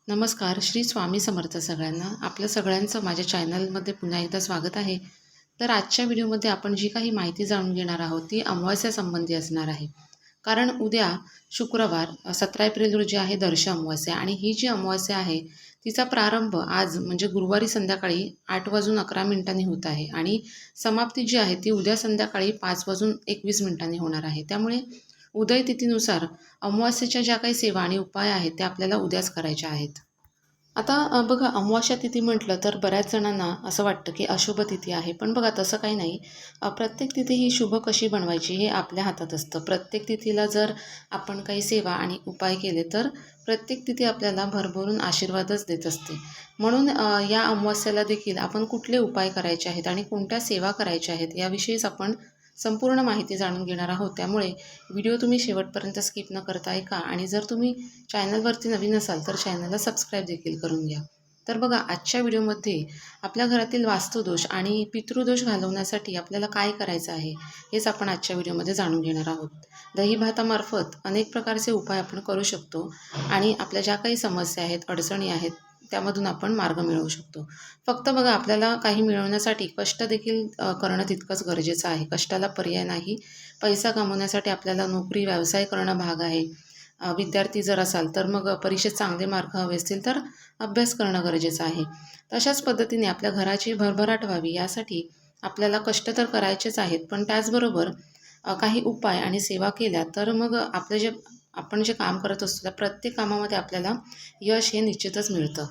नमस्कार. श्री स्वामी समर्थ सगळ्यांना. आपलं सगळ्यांचं माझ्या चॅनलमध्ये पुन्हा एकदा स्वागत आहे. तर आजच्या व्हिडिओमध्ये आपण जी काही माहिती जाणून घेणार आहोत ती अमावास्यासंबंधी असणार आहे. कारण उद्या शुक्रवार 17 एप्रिल रोजी आहे दर्श अमावास्या आणि ही जी अमावास्या आहे तिचा प्रारंभ आज म्हणजे गुरुवारी संध्याकाळी 8:11 होत आहे आणि समाप्ती जी आहे ती उद्या संध्याकाळी 5:21 होणार आहे. त्यामुळे उदय तिथीनुसार अमावास्येच्या ज्या काही सेवा आणि उपाय आहेत ते आपल्याला उद्याच करायच्या आहेत. आता बघा अमावास्या तिथी म्हटलं तर बऱ्याच जणांना असं वाटतं की अशुभ तिथी आहे. पण बघा तसं काही नाही. प्रत्येक तिथी ही शुभ कशी बनवायची हे आपल्या हातात असतं. प्रत्येक तिथीला जर आपण काही सेवा आणि उपाय केले तर प्रत्येक तिथी आपल्याला भरभरून आशीर्वादच देत असते. म्हणून या अमावास्येला देखील आपण कुठले उपाय करायचे आहेत आणि कोणत्या सेवा करायच्या आहेत याविषयीच आपण संपूर्ण माहिती जाणून घेणार आहोत. त्यामुळे व्हिडिओ तुम्ही शेवटपर्यंत स्किप न करता ऐका आणि जर तुम्ही चॅनलवरती नवीन असाल तर चॅनलला सबस्क्राईब देखील करून घ्या. तर बघा आजच्या व्हिडिओमध्ये आपल्या घरातील वास्तुदोष आणि पितृदोष घालवण्यासाठी आपल्याला काय करायचं आहे हेच आपण आजच्या व्हिडिओमध्ये जाणून घेणार आहोत. दही भातामार्फत अनेक प्रकारचे उपाय आपण करू शकतो आणि आपल्या ज्या काही समस्या आहेत, अडचणी आहेत त्यामधून आपण मार्ग मिळवू शकतो. फक्त बघा आपल्याला काही मिळवण्यासाठी कष्ट देखील करणं तितकंच गरजेचं आहे. कष्टाला पर्याय नाही. पैसा कमवण्यासाठी आपल्याला नोकरी, व्यवसाय करणं भाग आहे. विद्यार्थी जर असाल तर मग परीक्षेत चांगले मार्क हवे असतील तर अभ्यास करणं गरजेचं आहे. तशाच पद्धतीने आपल्या घराची भरभराट व्हावी यासाठी आपल्याला कष्ट तर करायचेच आहेत, पण त्याचबरोबर काही उपाय आणि सेवा केल्या तर मग आपण जे काम करत असतो त्या प्रत्येक कामामध्ये आपल्याला यश हे निश्चितच मिळतं.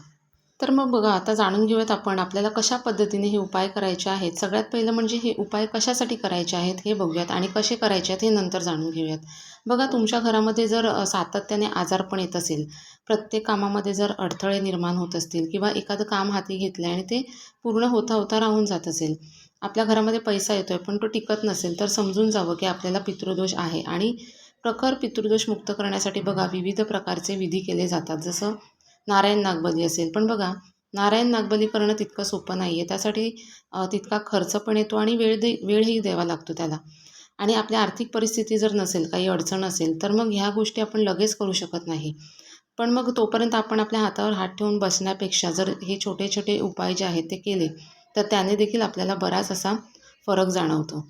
तर मग बघा आता जाणून घेऊयात आपण आपल्याला कशा पद्धतीने हे उपाय करायचे आहेत. सगळ्यात पहिलं म्हणजे हे उपाय कशासाठी करायचे आहेत हे बघूयात आणि कसे करायचे आहेत हे नंतर जाणून घेऊयात. बघा तुमच्या घरामध्ये जर सातत्याने आजारपण येत असेल, प्रत्येक कामामध्ये जर अडथळे निर्माण होत असतील किंवा एखादं काम हाती घेतलं आणि ते पूर्ण होता होता राहून जात असेल, आपल्या घरामध्ये पैसा येतोय पण तो टिकत नसेल तर समजून जावं की आपल्याला पितृदोष आहे. आणि प्रखर पितृदोष मुक्त करण्यासाठी बघा विविध प्रकारचे विधी केले जातात. जसं नारायण नागबली असेल, पण बघा नारायण नागबली करणं तितकं सोपं नाही आहे. त्यासाठी तितका खर्च पण येतो आणि वेळही द्यावा लागतो त्याला. आणि आपल्या आर्थिक परिस्थिती जर नसेल, काही अडचण असेल तर मग ह्या गोष्टी आपण लगेच करू शकत नाही. पण मग तोपर्यंत आपण आपल्या हातावर हात ठेवून बसण्यापेक्षा जर हे छोटे छोटे उपाय जे आहेत ते केले तर त्याने देखील आपल्याला बराच असा फरक जाणवतो.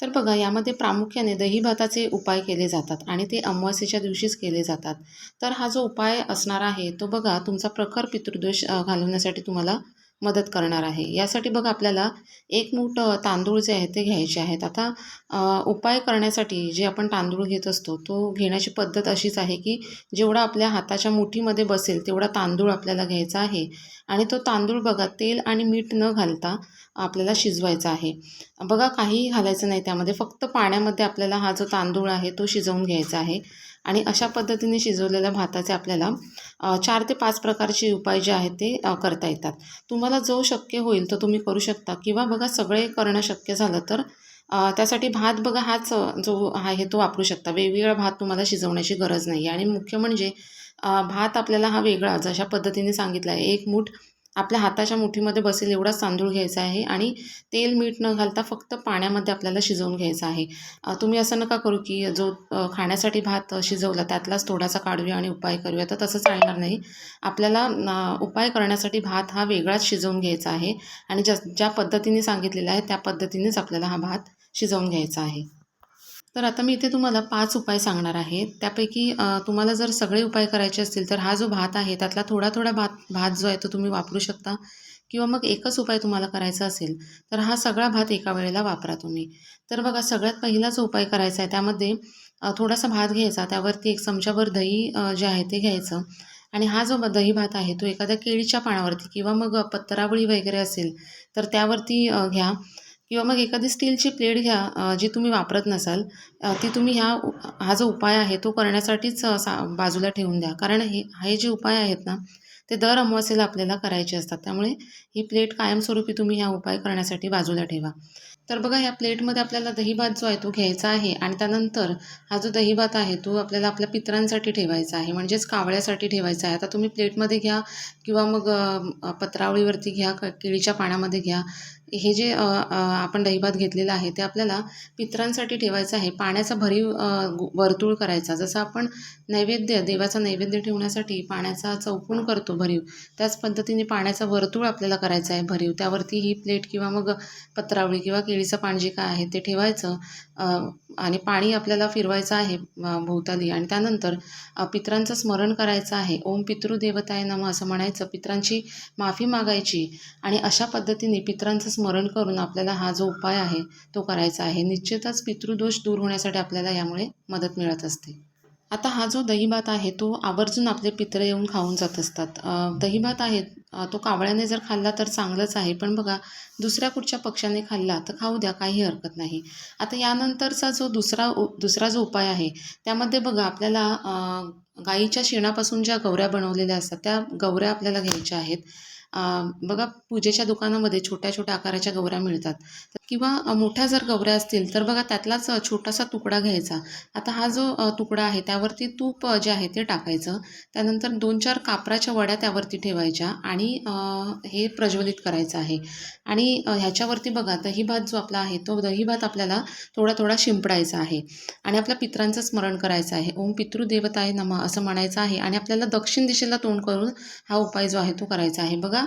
तर बघा यामध्ये प्रामुख्याने दही भाताचे उपाय केले जातात आणि ते अमावास्येच्या दिवशीच केले जातात. तर हा जो उपाय असणार आहे तो बघा तुमचा प्रखर पितृदोष घालवण्यासाठी तुम्हाला मदत करणार आहे. यासाठी बघा आपल्याला एक मूठ तांदूळ जे आहेत ते घ्यायचे आहेत. आता उपाय करण्यासाठी जे आपण तांदूळ घेत असतो तो घेण्याची पद्धत अशीच आहे की जेवढा आपल्या हाताच्या मुठीमध्ये बसेल तेवढा तांदूळ आपल्याला घ्यायचा आहे आणि तो तांदूळ बघा तेल आणि मीठ न घालता आपल्याला शिजवायचा आहे. बघा काहीही घालायचं नाही त्यामध्ये, फक्त पाण्यामध्ये आपल्याला हा जो तांदूळ आहे तो शिजवून घ्यायचा आहे. आणि अशा पद्धतीने शिजवलेल्या भाताचे आपल्याला 4 ते 5 प्रकारचे उपाय जे आहेत ते करता येतात. तुम्हाला जो शक्य होईल तो तुम्ही करू शकता किंवा बघा सगळे करणं शक्य झालं तर त्यासाठी भात बघा हाच जो आहे तो वापरू शकता. वेगवेगळा भात तुम्हाला शिजवण्याची गरज नाही आहे. आणि मुख्य म्हणजे भात आपल्याला हा वेगळा जशा पद्धतीने सांगितला आहे, एक मूठ आपल्या हाताच्या मुठीमध्ये बसेल एवढाच तांदूळ घ्यायचा आहे आणि तेल मीठ न घालता फक्त पाण्यामध्ये आपल्याला शिजवून घ्यायचं आहे. तुम्ही असं नका करू की जो खाण्यासाठी भात शिजवला त्यातलाच थोडासा काढूया आणि उपाय करूया, तर तसं चालणार नाही. आपल्याला उपाय करण्यासाठी भात हा वेगळाच शिजवून घ्यायचा आहे आणि ज्या पद्धतीने सांगितलेलं आहे त्या पद्धतीनेच आपल्याला हा भात शिजवून घ्यायचा आहे. तर आता मी इथे तुम्हाला 5 उपाय सांगणार आहे. त्यापैकी तुम्हाला जर सगळे उपाय करायचे असतील तर हा जो भात आहे त्यातला थोडा थोडा भात जो आहे तो तुम्ही वापरू शकता किंवा मग एकच उपाय तुम्हाला करायचा असेल तर हा सगळा भात एका वेळेला वापरा तुम्ही. तर बघा सगळ्यात पहिला जो उपाय करायचा आहे त्यामध्ये थोडासा भात घ्यायचा, त्यावरती 1 चमचाभर दही जे आहे ते घ्यायचं आणि हा जो दही भात आहे तो एखाद्या केळीच्या पानावरती किंवा मग पत्रावळी वगैरे असेल तर त्यावरती घ्या किंवा मग एखादी स्टीलची प्लेट घ्या जी तुम्ही वापरत नसाल. ती तुम्ही हा जो उपाय आहे तो करण्यासाठीच बाजूला ठेवून द्या. कारण हे जे उपाय आहेत ना ते दर अमावास्येला आपल्याला करायचे असतात. त्यामुळे ही प्लेट कायमस्वरूपी तुम्ही हा उपाय करण्यासाठी बाजूला ठेवा. तर बघा ह्या प्लेटमध्ये आपल्याला दहीभात जो आहे तो घ्यायचा आहे आणि त्यानंतर हा जो दहीभात आहे तो आपल्याला आपल्या पितरांसाठी ठेवायचा आहे, म्हणजेच कावळ्यासाठी ठेवायचा आहे. आता तुम्ही प्लेटमध्ये घ्या किंवा मग पत्रावळीवरती घ्या, केळीच्या पानामध्ये घ्या, हे जे आपण दहीभात घेतलेला आहे ते आपल्याला पितरांसाठी ठेवायचं आहे. पाण्याचा भरीव वर्तुळ करायचा. जसं आपण देवाचा नैवेद्य ठेवण्यासाठी पाण्याचा चौकोन करतो भरीव, त्याच पद्धतीने पाण्याचा वर्तुळ आपल्याला करायचा आहे भरीव. त्यावरती ही प्लेट किंवा मग पत्रावळी किंवा केळीचं पान जे काय आहे ते ठेवायचं आणि पाणी आपल्याला फिरवायचं आहे भोवताली आणि त्यानंतर पितरांचं स्मरण करायचं आहे. ओम पितृदेवताय नमः असं म्हणायचं. पितरांची माफी मागायची आणि अशा पद्धतीने पितरांचं स्मरण करून आपल्याला हा जो उपाय आहे तो करायचा आहे. निश्चितच पितृदोष दूर होण्यासाठी आपल्याला यामुळे मदत मिळत असते. आता हा जो दहीभात आहे तो आवर्जून आपले पितरं येऊन खाऊन जात असतात. दहीभात आहे तो कावळ्याने जर खाल्ला तर चांगलंच आहे, पण बघा दुसऱ्या कुठच्या पक्ष्याने खाल्ला तर खाऊ द्या, काही हरकत नाही. आता यानंतरचा जो दुसरा जो उपाय आहे त्यामध्ये बघा आपल्याला गाईच्या शेणापासून ज्या गौऱ्या बनवलेल्या असतात त्या गौऱ्या आपल्याला घ्यायच्या आहेत. बघा पूजेच्या दुकानामध्ये छोट्या छोट्या आकाराच्या गौऱ्या मिळतात किंवा मोठ्या जर गौऱ्या असतील तर बघा त्यातलाच छोटासा तुकडा घ्यायचा. आता हा जो तुकडा आहे त्यावरती तूप जे आहे ते टाकायचं. त्यानंतर 2-4 कापराच्या वड्या त्यावरती ठेवायच्या आणि हे प्रज्वलित करायचं आहे. आणि ह्याच्यावरती बघा दहीभात जो आपला आहे तो दहीभात आपल्याला थोडा थोडा शिंपडायचा आहे आणि आपल्या पितरांचं स्मरण करायचं आहे. ओम पितृदेवताय नमः असं म्हणायचं आहे आणि आपल्याला दक्षिण दिशेला तोंड करून हा उपाय जो आहे तो करायचा आहे. बघा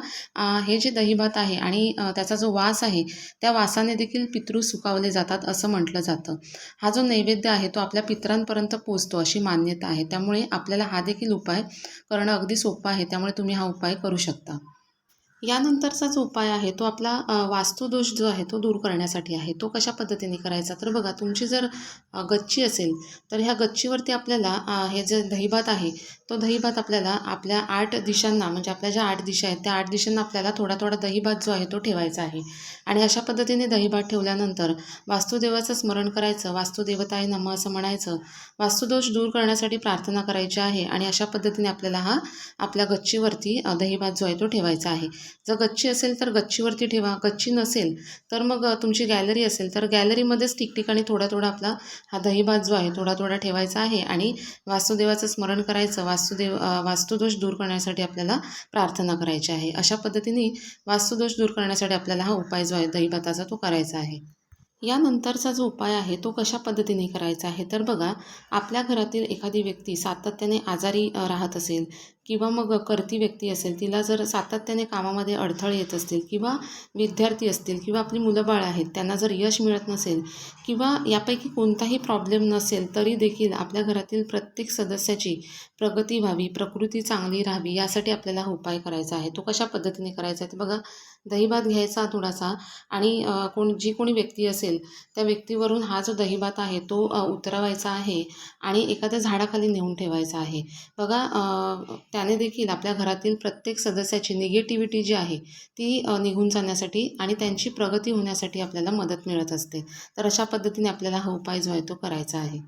हे जे दहीभात आहे आणि त्याचा जो वास आहे त्या वासाने देखील पितृ सुखावले जातात असं म्हटलं जातं. हा जो नैवेद्य आहे तो आपल्या पितरांपर्यंत पोचतो अशी मान्यता आहे. त्यामुळे आपल्याला हा देखील उपाय करणं अगदी सोपं आहे. त्यामुळे तुम्ही हा उपाय करू शकता. यानंतरचा जो उपाय आहे तो आपला वास्तुदोष जो आहे तो दूर करण्यासाठी आहे. तो कशा पद्धतीने करायचा तर बघा तुमची जर गच्ची असेल तर ह्या गच्चीवरती आपल्याला हे जे दहीभात आहे तो दहीभात आपल्याला आपल्या 8 दिशांना म्हणजे आपल्या ज्या 8 दिशा आहेत त्या 8 दिशांना आपल्याला थोडा थोडा दहीभात जो आहे तो ठेवायचा आहे. आणि अशा पद्धतीने दहीभात ठेवल्यानंतर वास्तुदेवाचं स्मरण करायचं. वास्तुदेवताय नमः असं म्हणायचं. वास्तुदोष दूर करण्यासाठी प्रार्थना करायची आहे आणि अशा पद्धतीने आपल्याला हा आपल्या गच्चीवरती दहीभात जो आहे तो ठेवायचा आहे. जर गच्ची असेल तर गच्चीवरती ठेवा. गच्ची नसेल तर मग तुमची गॅलरी असेल तर गॅलरीमध्येच ठिकठिकाणी थोडा थोडा आपला हा दहीभात जो आहे थोडा थोडा ठेवायचा आहे आणि वास्तुदेवाचं स्मरण करायचं. वास्तुदोष दूर करण्यासाठी आपल्याला प्रार्थना करायची आहे. अशा पद्धतीने वास्तुदोष दूर करण्यासाठी आपल्याला हा उपाय जो आहे दहीभाताचा तो करायचा आहे. यानंतरचा जो उपाय आहे तो कशा पद्धतीने करायचा आहे तर बघा आपल्या घरातील एखादी व्यक्ती सातत्याने आजारी राहत असेल किंवा मग करती व्यक्ती असेल, तिला जर सातत्याने कामामध्ये अडथळे येत असतील किंवा विद्यार्थी असतील किंवा आपली मुलं बाळ आहेत त्यांना जर यश मिळत नसेल किंवा यापैकी कोणताही प्रॉब्लेम नसेल तरी देखील आपल्या घरातील प्रत्येक सदस्याची प्रगती व्हावी, प्रकृती चांगली राहावी यासाठी आपल्याला हा उपाय करायचा आहे. तो कशा पद्धतीने करायचा आहे तर बघा दहीभात घ्यायचा थोडासा आणि जी कोणी व्यक्ती असेल त्या व्यक्तीवरून हा जो दहीभात आहे तो उतरवायचा आहे आणि एखाद्या झाडाखाली नेऊन ठेवायचा आहे. बघा त्याने देखील आपल्या घरातील प्रत्येक सदस्याची निगेटिव्हिटी जी आहे ती निघून जाण्यासाठी आणि त्यांची प्रगती होण्यासाठी आपल्याला मदत मिळत असते. तर अशा पद्धतीने आपल्याला हा उपाय जो आहे तो करायचा आहे.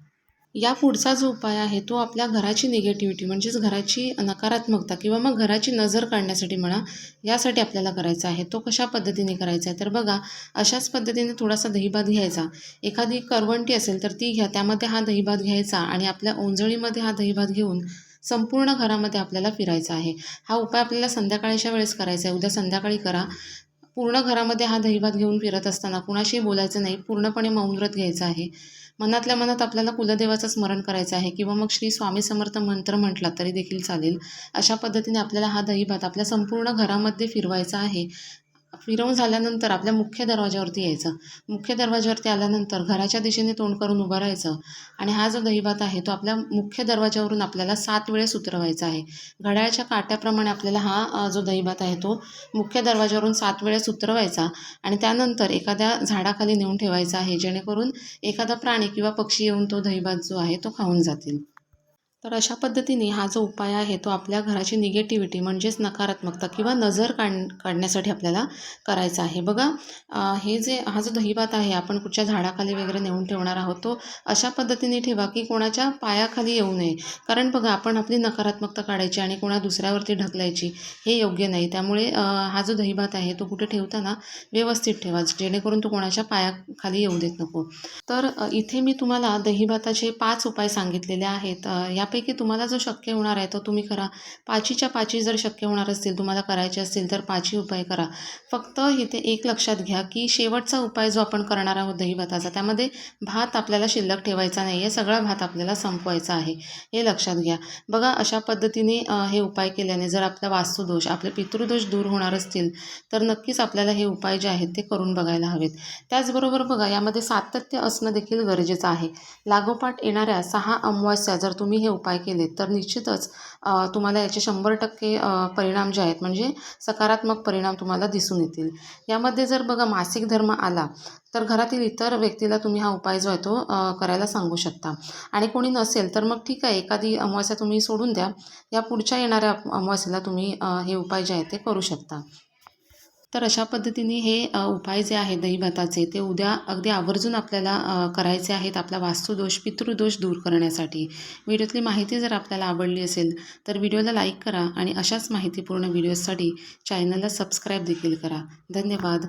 या पुढचा जो उपाय आहे तो आपल्या घराची निगेटिव्हिटी म्हणजेच घराची नकारात्मकता किंवा मग घराची नजर काढण्यासाठी म्हणा, यासाठी आपल्याला करायचा आहे. तो कशा पद्धतीने करायचा आहे तर बघा अशाच पद्धतीने थोडासा दहीभात घ्यायचा. एखादी करवंटी असेल तर ती घ्या, त्यामध्ये हा दहीभात घ्यायचा आणि आपल्या ओंजळीमध्ये हा दहीभात घेऊन संपूर्ण घरामध्ये आपल्याला फिरायचा आहे. हा उपाय आपल्याला संध्याकाळच्या वेळेस करायचा आहे. उद्या संध्याकाळी करा. पूर्ण घरामध्ये हा दहीभात घेऊन फिरत असताना कुणाशीही बोलायचं नाही, पूर्णपणे मौन व्रत घ्यायचं आहे. मनातल्या मनात आपल्याला कुलदेवाचं स्मरण करायचं आहे किंवा मग श्री स्वामी समर्थ मंत्र म्हटला तरी देखील चालेल. अशा पद्धतीने आपल्याला हा दहीभात आपल्या संपूर्ण घरामध्ये फिरवायचा आहे. फिरवून झाल्यानंतर आपल्या मुख्य दरवाजावरती यायचं. मुख्य दरवाजावरती आल्यानंतर घराच्या दिशेने तोंड करून उभं राहायचं आणि हा जो दहीभात आहे तो आपल्या मुख्य दरवाजावरून आपल्याला 7 वेळेस उतरवायचा आहे. घड्याळाच्या काट्याप्रमाणे आपल्याला हा जो दहीभात आहे तो मुख्य दरवाजावरून 7 वेळेस उतरवायचा आणि त्यानंतर एखाद्या झाडाखाली नेऊन ठेवायचा आहे, जेणेकरून एखादा प्राणी किंवा पक्षी येऊन तो दहीभात जो आहे तो खाऊन जातील. तर अशा पद्धतीने हा जो उपाय आहे तो आपल्या घराची निगेटिव्हिटी म्हणजेच नकारात्मकता किंवा नजर काढण्यासाठी आपल्याला करायचा आहे. बघा हा जो दहीभात आहे आपण कुठच्या झाडाखाली वगैरे नेऊन ठेवणार आहोत तो अशा पद्धतीने ठेवा की कोणाच्या पायाखाली येऊ नये. कारण बघा आपण आपली नकारात्मकता काढायची आणि कोणा दुसऱ्यावरती ढकलायची हे योग्य नाही. त्यामुळे हा जो दहीभात आहे तो कुठे ठेवताना व्यवस्थित ठेवा, जेणेकरून तो कोणाच्या पायाखाली येऊ देत नको. तर इथे मी तुम्हाला दहीभाताचे 5 उपाय सांगितलेले आहेत. यापैकी त्यापैकी तुम्हाला जो शक्य होणार आहे तो तुम्ही करा. 5च्या 5 जर शक्य होणार असतील, तुम्हाला करायचे असतील तर 5ही उपाय करा. फक्त इथे एक लक्षात घ्या की शेवटचा उपाय जो आपण करणार आहोत दहीभाताचा, त्यामध्ये भात आपल्याला शिल्लक ठेवायचा नाही आहे. सगळा भात आपल्याला संपवायचा आहे, हे लक्षात घ्या. बघा अशा पद्धतीने हे उपाय केल्याने जर आपला वास्तुदोष, आपले पितृदोष दूर होणार असतील तर नक्कीच आपल्याला हे उपाय जे आहेत ते करून बघायला हवेत. त्याचबरोबर बघा यामध्ये सातत्य असणं देखील गरजेचं आहे. लागोपाठ येणाऱ्या 6 अमावास्या जर तुम्ही हे उपाय केलेत तर निश्चितच तुम्हाला याचे 100% परिणाम जे आहेत म्हणजे सकारात्मक परिणाम तुम्हाला दिसून येतील. यामध्ये जर बघा मासिक धर्म आला तर घरातील इतर व्यक्तीला तुम्ही हा उपाय जो आहे तो करायला सांगू शकता. आणि कोणी नसेल तर मग ठीक आहे, एखादी अमावास्या तुम्ही सोडून द्या. या पुढच्या येणाऱ्या अमावास्येला तुम्ही हे उपाय जे आहेत ते करू शकता. तर अशा पद्धतीने हे उपाय जे आहेत दहीभाताचे ते उद्या अगदी आवर्जून आपल्याला करायचे आहेत आपला वास्तुदोष, पितृदोष दूर करण्यासाठी. व्हिडिओतली माहिती जर आपल्याला आवडली असेल तर व्हिडिओला लाईक करा आणि अशाच माहितीपूर्ण व्हिडिओजसाठी चॅनलला सबस्क्राईब देखील करा. धन्यवाद.